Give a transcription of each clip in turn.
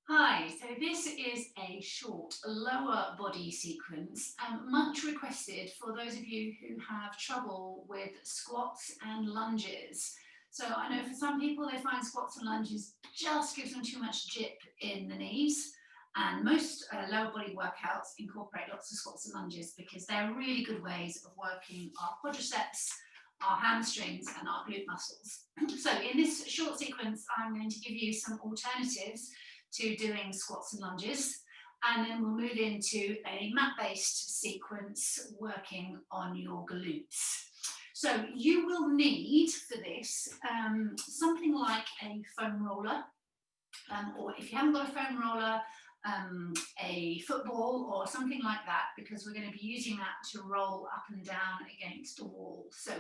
Hi, so this is a short lower body sequence, much requested for those of you who have trouble with squats and lunges. So I know for some people they find squats and lunges just gives them too much jip in the knees, and most lower body workouts incorporate lots of squats and lunges because they're really good ways of working our quadriceps, our hamstrings and our glute muscles. So in this short sequence I'm going to give you some alternatives to doing squats and lunges, and then we'll move into a mat-based sequence working on your glutes. So you will need for this something like a foam roller, or if you haven't got a foam roller, a football or something like that, because we're going to be using that to roll up and down against a wall. So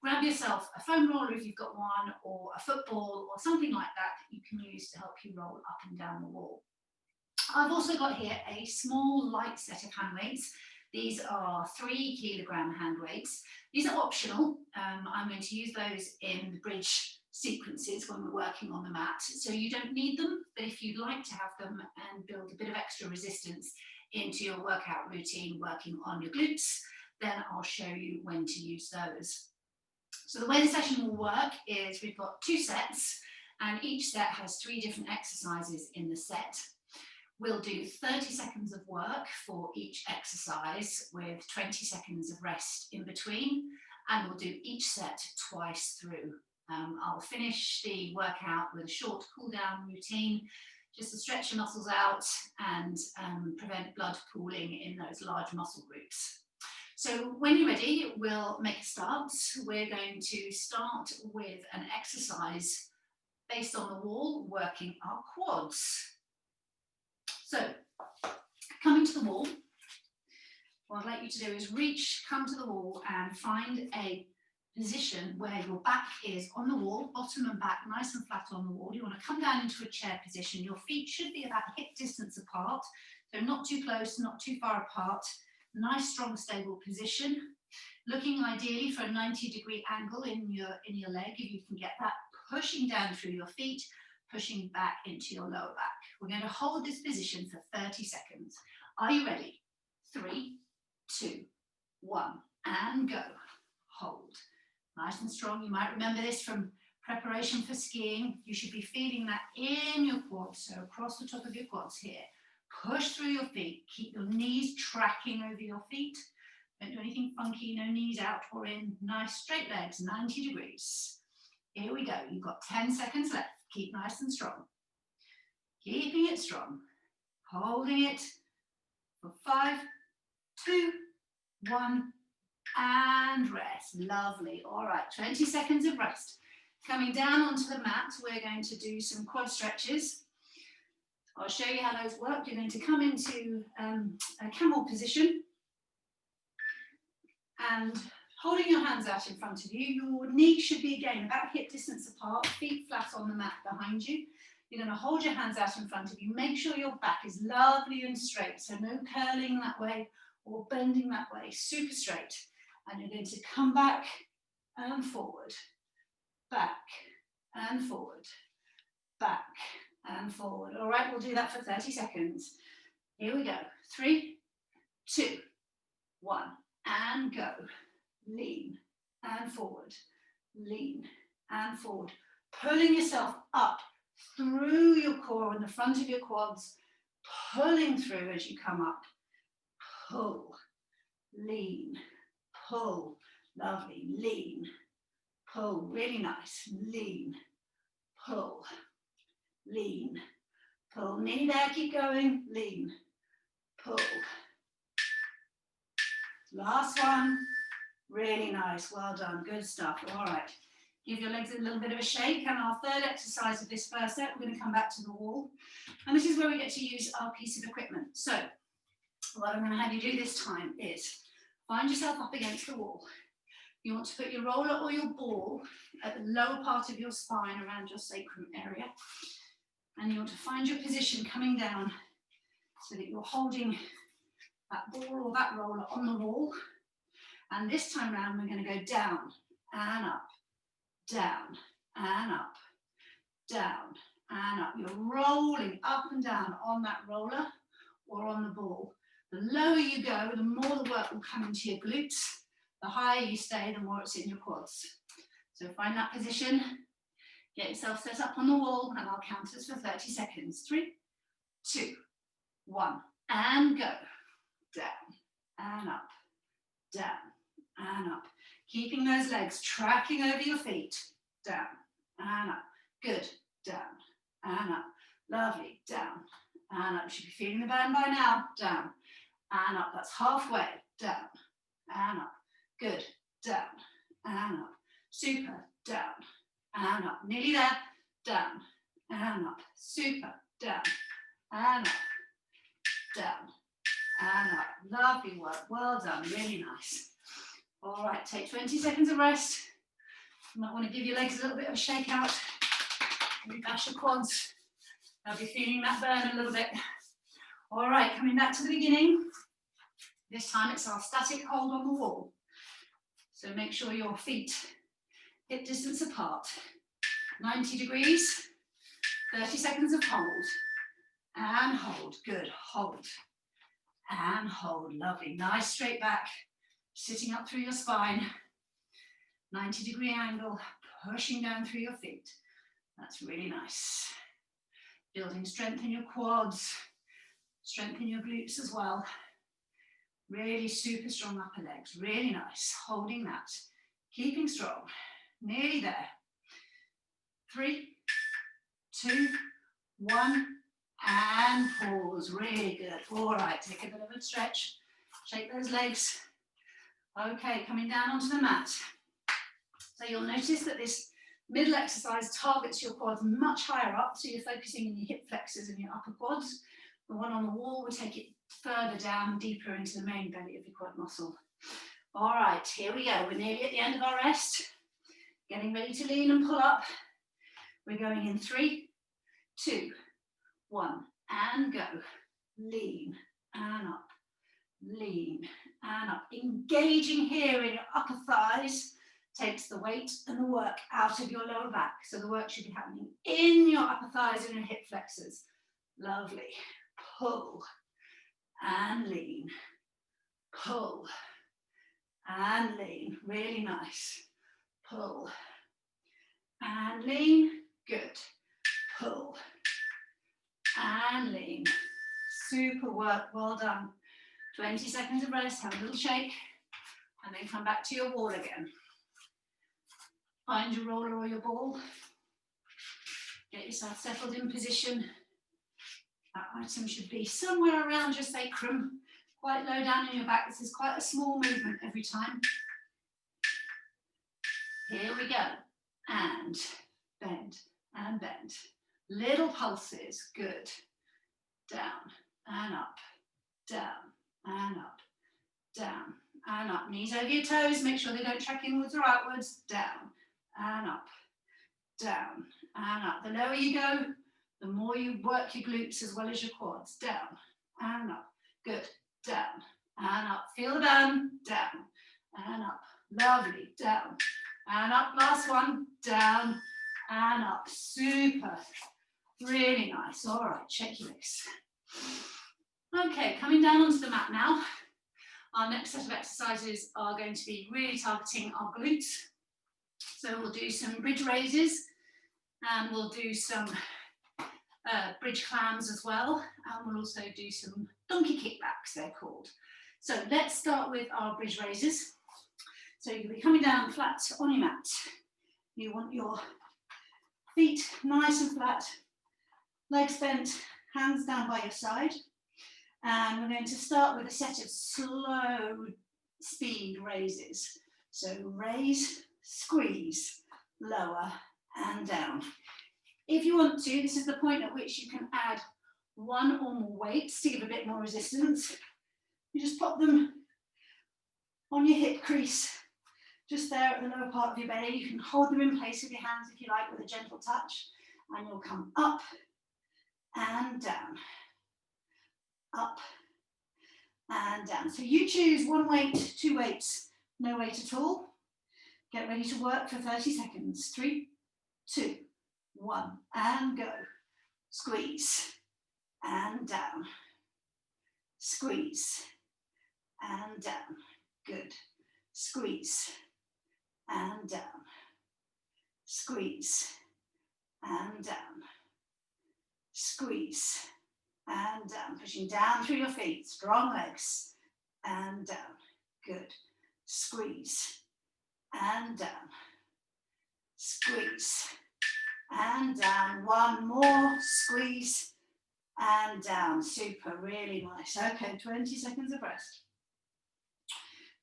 grab yourself a foam roller if you've got one, or a football or something like that that you can use to help you roll up and down the wall. I've also got here a small light set of hand weights. These are 3 kilogram hand weights. These are optional. I'm going to use those in the bridge sequences when we're working on the mat. So you don't need them, but if you'd like to have them and build a bit of extra resistance into your workout routine working on your glutes, then I'll show you when to use those. So the way the session will work is we've got 2 sets, and each set has 3 different exercises in the set. We'll do 30 seconds of work for each exercise with 20 seconds of rest in between, and we'll do each set twice through. I'll finish the workout with a short cool down routine, just to stretch your muscles out and prevent blood pooling in those large muscle groups. So when you're ready, we'll make a start. We're going to start with an exercise based on the wall, working our quads. So, coming to the wall, what I'd like you to do is reach, come to the wall and find a position where your back is on the wall, bottom and back, nice and flat on the wall. You want to come down into a chair position. Your feet should be about hip distance apart, so not too close, not too far apart. Nice, strong, stable position. Looking ideally for a 90-degree angle in your leg, if you can get that, pushing down through your feet, pushing back into your lower back. We're going to hold this position for 30 seconds. Are you ready? 3, 2, 1, and go. Hold. Nice and strong. You might remember this from preparation for skiing. You should be feeling that in your quads, so across the top of your quads here. Push through your feet. Keep your knees tracking over your feet. Don't do anything funky, no knees out or in. Nice straight legs, 90 degrees. Here we go. You've got 10 seconds left. Keep nice and strong. Keeping it strong. Holding it for 5, 2, 1, and rest. Lovely. All right, 20 seconds of rest. Coming down onto the mat, we're going to do some quad stretches. I'll show you how those work. You're going to come into a camel position and holding your hands out in front of you. Your knees should be, again, about hip distance apart, feet flat on the mat behind you. You're going to hold your hands out in front of you. Make sure your back is lovely and straight, so no curling that way or bending that way, super straight. And you're going to come back and forward, back and forward, back and forward. All right, we'll do that for 30 seconds. Here we go. 3, 2, 1, and go. Lean and forward, lean and forward. Pulling yourself up through your core and the front of your quads, pulling through as you come up. Pull, lean, pull. Lovely. Lean, pull. Really nice. Lean, pull, lean, pull. Knee there, keep going. Lean, pull. Last one. Really nice, well done, good stuff. All right, give your legs a little bit of a shake, and our third exercise of this first set, we're going to come back to the wall, and this is where we get to use our piece of equipment. So what I'm going to have you do this time is find yourself up against the wall. You want to put your roller or your ball at the lower part of your spine around your sacrum area, and you want to find your position coming down so that you're holding that ball or that roller on the wall. And this time round, we're going to go down and up, down and up, down and up. You're rolling up and down on that roller or on the ball. The lower you go, the more the work will come into your glutes. The higher you stay, the more it's in your quads. So find that position, get yourself set up on the wall, and I'll count us for 30 seconds. 3, 2, 1, and go. Down and up, down and up. Keeping those legs tracking over your feet. Down and up. Good. Down and up. Lovely. Down and up. You should be feeling the burn by now. Down and up. That's halfway. Down and up. Good. Down and up. Super. Down and up. Nearly there. Down and up. Super. Down and up. Down and up. Lovely work. Well done. Really nice. All right. Take 20 seconds of rest. You might want to give your legs a little bit of a shake out. Maybe bash your quads. I'll be feeling that burn a little bit. All right. Coming back to the beginning. This time it's our static hold on the wall. So make sure your feet hip distance apart. 90 degrees, 30 seconds of hold. And hold, good, hold. And hold, lovely. Nice straight back, sitting up through your spine. 90-degree angle, pushing down through your feet. That's really nice. Building strength in your quads, strength in your glutes as well. Really super strong upper legs, really nice. Holding that, keeping strong, nearly there. 3, 2, 1, and pause, really good. All right, take a bit of a stretch, shake those legs. Okay, coming down onto the mat. So you'll notice that this middle exercise targets your quads much higher up, so you're focusing in your hip flexors and your upper quads. The one on the wall will take it further down, deeper into the main belly of your quad muscle. All right, here we go. We're nearly at the end of our rest. Getting ready to lean and pull up. We're going in 3, 2, 1, and go. Lean and up, lean and up. Engaging here in your upper thighs takes the weight and the work out of your lower back. So the work should be happening in your upper thighs and your hip flexors. Lovely. Pull and lean. Pull and lean. Really nice. Pull and lean. Good. Pull and lean. Super work. Well done. 20 seconds of rest. Have a little shake and then come back to your wall again. Find your roller or your ball. Get yourself settled in position. That item should be somewhere around your sacrum, quite low down in your back. This is quite a small movement every time. Here we go. And bend and bend. Little pulses. Good. Down and up. Down and up. Down and up. Knees over your toes. Make sure they don't track inwards or outwards. Down and up. Down and up. The lower you go, the more you work your glutes as well as your quads. Down and up. Good. Down and up. Feel the burn. Down and up. Lovely. Down and up. Last one. Down and up. Super. Really nice. All right. Shake your legs. Okay. Coming down onto the mat now. Our next set of exercises are going to be really targeting our glutes. So we'll do some bridge raises and we'll do some bridge clams as well, and we'll also do some donkey kickbacks, they're called. So let's start with our bridge raises. So you'll be coming down flat on your mat. You want your feet nice and flat, legs bent, hands down by your side. And we're going to start with a set of slow speed raises. So raise, squeeze, lower and down. If you want to, this is the point at which you can add one or more weights to give a bit more resistance. You just pop them on your hip crease, just there at the lower part of your belly. You can hold them in place with your hands if you like, with a gentle touch, and you'll come up and down, up and down. So you choose one weight, two weights, no weight at all. Get ready to work for 30 seconds. 3, 2, 1, and go. squeeze, and down, squeeze, and down, good, squeeze, and down, squeeze, and down, squeeze, and down, pushing down through your feet, strong legs, and down, good, squeeze, and down, squeeze, and down, one more, squeeze, and down, super, really nice. Okay, 20 seconds of rest.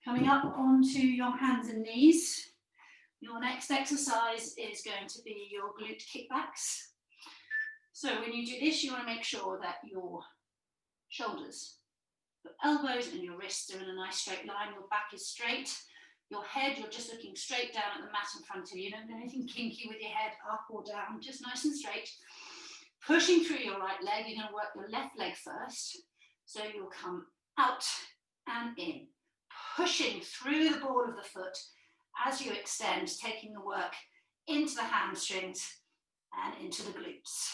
Coming up onto your hands and knees. Your next exercise is going to be your glute kickbacks. So when you do this, you want to make sure that your shoulders, your elbows and your wrists are in a nice straight line, your back is straight, your head, you're just looking straight down at the mat in front of you. You don't do anything kinky with your head up or down, just nice and straight. Pushing through your right leg, you're going to work your left leg first. So you'll come out and in, pushing through the ball of the foot as you extend, taking the work into the hamstrings and into the glutes.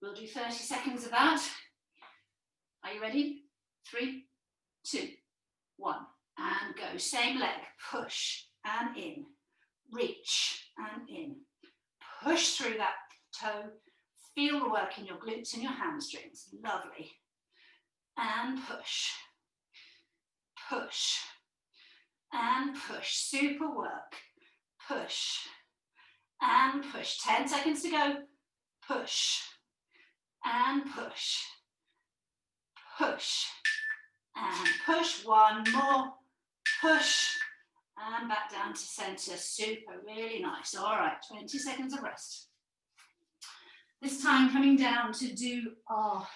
We'll do 30 seconds of that. Are you ready? 3, 2, 1, and go. Same leg, push and in, reach and in. Push through that toe, feel the work in your glutes and your hamstrings. Lovely. And push, push, and push. Super work. Push, and push. 10 seconds to go. Push, and push, push, and push. One more, push, and back down to center. Super, really nice. All right, 20 seconds of rest. This time coming down to do our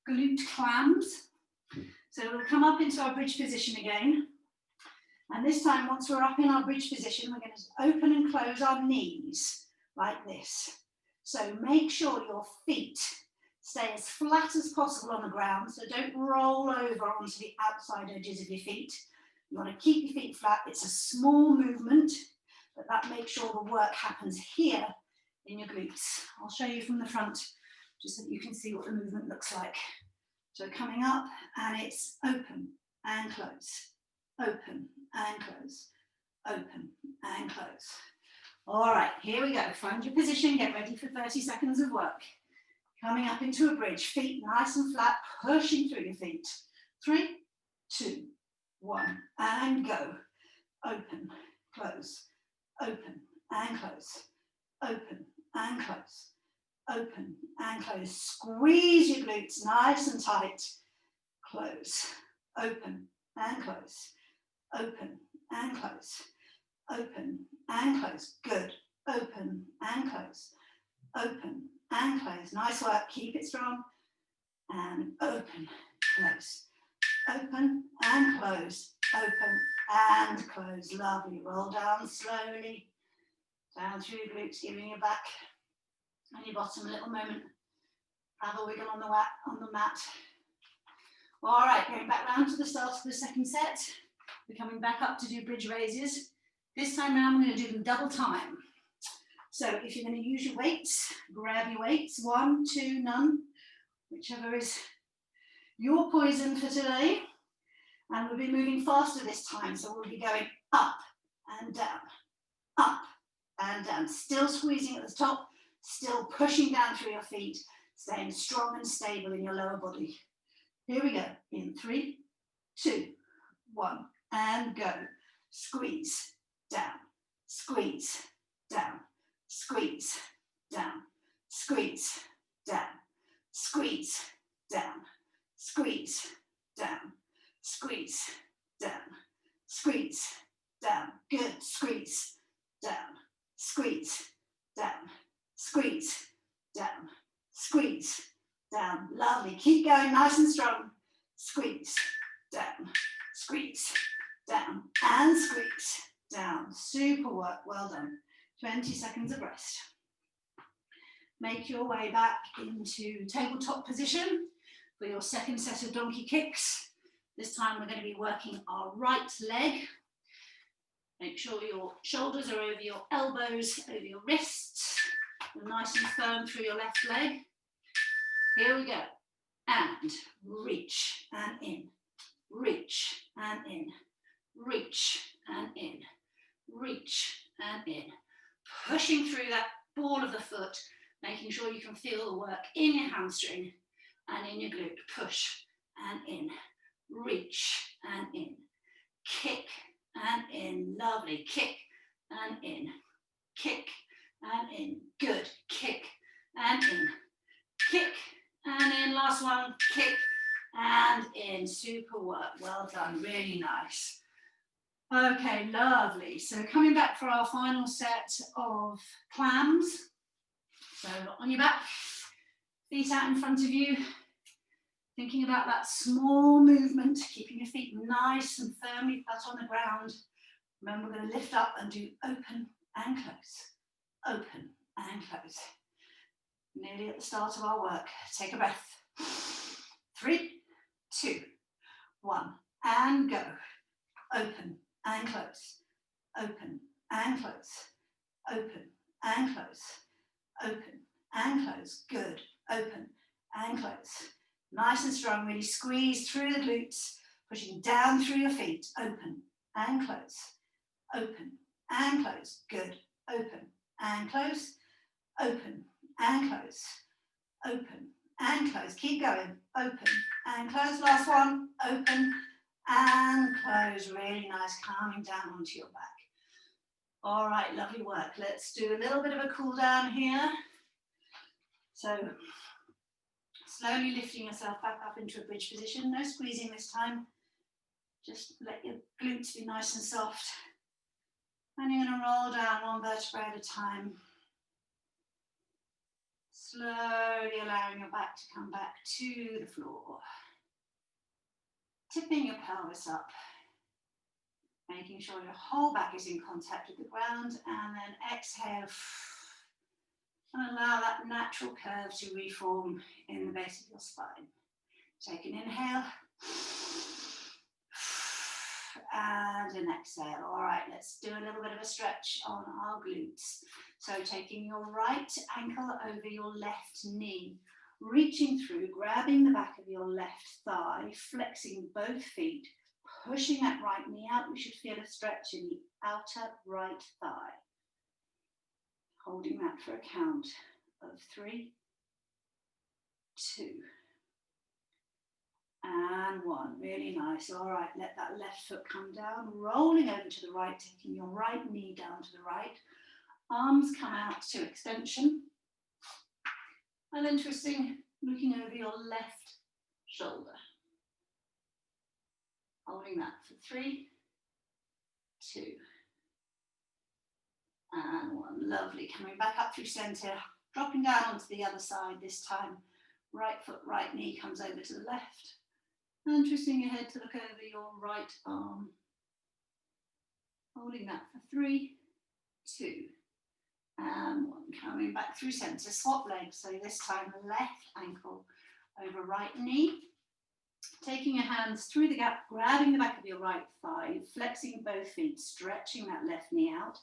glute clams. So we'll come up into our bridge position again. And this time, once we're up in our bridge position, we're going to open and close our knees like this. So make sure your feet stay as flat as possible on the ground, so don't roll over onto the outside edges of your feet. You want to keep your feet flat. It's a small movement, but that makes sure the work happens here in your glutes. I'll show you from the front, just so that you can see what the movement looks like. So coming up, and it's open and close, open and close, open and close. All right, here we go. Find your position, get ready for 30 seconds of work. Coming up into a bridge, feet nice and flat, pushing through your feet. 3, 2, 1, and go. Open, close, open, and close, open, and close, open, and close. Squeeze your glutes nice and tight. Close, open, and close, open, and close, open, and close. Good. Open, and close, open, and close. Nice work. Keep it strong. And open, close, open, and close, open, and close. Lovely. Roll down slowly, down through your glutes, giving your back and your bottom a little moment. Have a wiggle on the mat. All right, going back round to the start of the second set. We're coming back up to do bridge raises. This time around, we're going to do them double time. So if you're going to use your weights, grab your weights. 1, 2, none, whichever is your poison for today. And we'll be moving faster this time. So we'll be going up and down, up and down. Still squeezing at the top, still pushing down through your feet, staying strong and stable in your lower body. Here we go. In 3, 2, 1, and go. Squeeze, down, squeeze, down, squeeze, down, squeeze, down, squeeze, down, squeeze, down, squeeze, down, squeeze, down. Good. Squeeze, down, squeeze, down, squeeze, down, squeeze, down. Lovely. Keep going nice and strong. Squeeze, down, squeeze, down, and squeeze, down. Super work. Well done. 20 seconds of rest. Make your way back into tabletop position for your second set of donkey kicks. This time we're going to be working our right leg. Make sure your shoulders are over your elbows, over your wrists. You're nice and firm through your left leg. Here we go. And reach and in, reach and in, reach and in, reach and in. Pushing through that ball of the foot, making sure you can feel the work in your hamstring and in your glute. Push and in, reach and in, kick and in. Lovely. Kick and in, kick and in. Good. Kick and in, kick and in. Last one. Kick and in. Super work. Well done. Really nice. Okay, lovely. So coming back for our final set of clams. So on your back, feet out in front of you. Thinking about that small movement, keeping your feet nice and firmly flat on the ground. Remember, we're going to lift up and do open and close. Open and close. Nearly at the start of our work. Take a breath. 3, 2, 1, and go. Open and close. Open and close. Open and close. Open and close. Good. Open and close. Nice and strong. Really squeeze through the glutes, pushing down through your feet. Open and close. Open and close. Good. Open and close. Open and close. Open and close. Keep going. Open and close. Last one. Open and close. Really nice. Calming down onto your back. All right, lovely work. Let's do a little bit of a cool down here. So slowly lifting yourself back up into a bridge position. No squeezing this time. Just let your glutes be nice and soft. And you're going to roll down one vertebra at a time. Slowly allowing your back to come back to the floor. Tipping your pelvis up. Making sure your whole back is in contact with the ground. And then exhale. And allow that natural curve to reform in the base of your spine. Take an inhale. And an exhale. All right, let's do a little bit of a stretch on our glutes. So taking your right ankle over your left knee, reaching through, grabbing the back of your left thigh, flexing both feet, pushing that right knee out. We should feel a stretch in the outer right thigh. Holding that for a count of 3, 2, and 1. Really nice. All right, let that left foot come down, rolling over to the right, taking your right knee down to the right. Arms come out to extension. And then twisting, looking over your left shoulder. Holding that for 3, 2, and 1. Lovely. Coming back up through center, dropping down onto the other side this time. Right foot, right knee comes over to the left. And twisting your head to look over your right arm. Holding that for 3, 2, and 1. Coming back through center. Swap legs. So this time left ankle over right knee. Taking your hands through the gap, grabbing the back of your right thigh, flexing both feet, stretching that left knee out.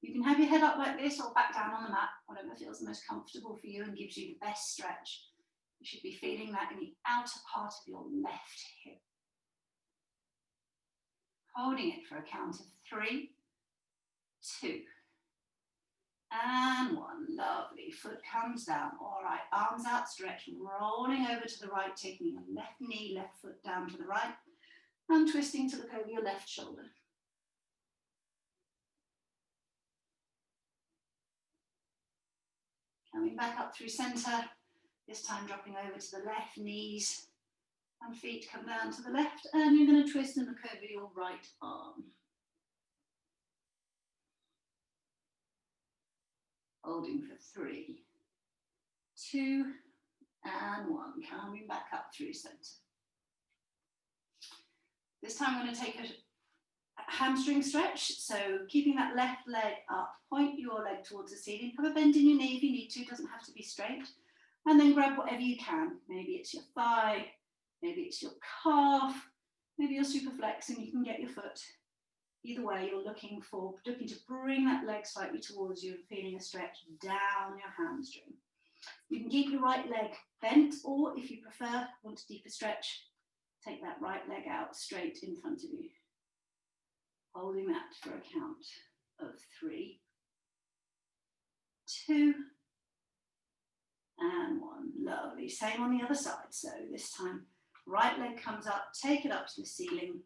You can have your head up like this or back down on the mat, whatever feels the most comfortable for you and gives you the best stretch. You should be feeling that in the outer part of your left hip. Holding it for a count of 3, 2, and 1. Lovely. Foot comes down. All right, arms outstretched, rolling over to the right, taking your left knee, left foot down to the right, and twisting to look over your left shoulder. Coming back up through center, this time dropping over to the left, knees and feet come down to the left, and you're going to twist and look over your right arm. Holding for 3, 2, and 1. Coming back up through center. This time I'm going to take a hamstring stretch, so keeping that left leg up, point your leg towards the ceiling, have a bend in your knee if you need to, it doesn't have to be straight, and then grab whatever you can. Maybe it's your thigh, maybe it's your calf, maybe you're super flex and you can get your foot. Either way, you're looking to bring that leg slightly towards you and feeling a stretch down your hamstring. You can keep your right leg bent, or if you prefer, want a deeper stretch, take that right leg out straight in front of you. Holding that for a count of 3, 2, and 1. Lovely. Same on the other side. So this time, right leg comes up, take it up to the ceiling,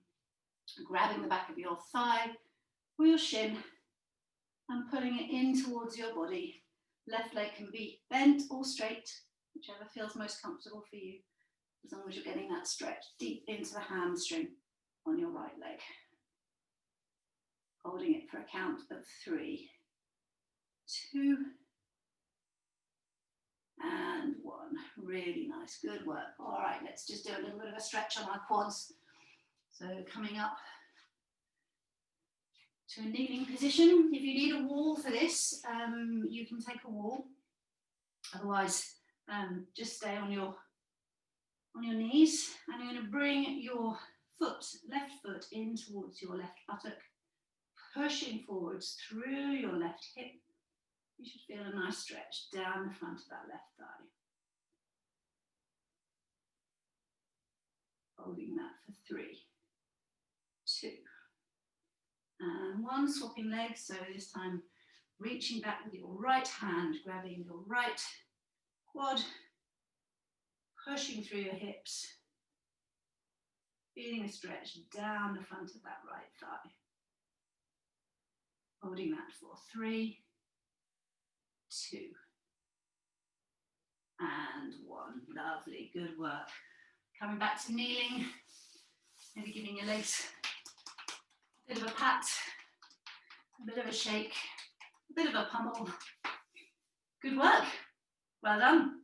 grabbing the back of your thigh or your shin and pulling it in towards your body. Left leg can be bent or straight, whichever feels most comfortable for you, as long as you're getting that stretch deep into the hamstring on your right leg. Holding it for a count of 3, 2, and 1. Really nice, good work. All right, let's just do a little bit of a stretch on our quads. So coming up to a kneeling position. If you need a wall for this, you can take a wall. Otherwise, just stay on your knees, and you're going to bring your foot, left foot, in towards your left buttock, pushing forwards through your left hip. You should feel a nice stretch down the front of that left thigh. Holding that for 3, 2, and 1. Swapping legs, so this time reaching back with your right hand, grabbing your right quad, pushing through your hips, feeling a stretch down the front of that right thigh. Holding that for 3, 2, and 1. Lovely, good work. Coming back to kneeling, maybe giving your legs a bit of a pat, a bit of a shake, a bit of a pummel. Good work. Well done.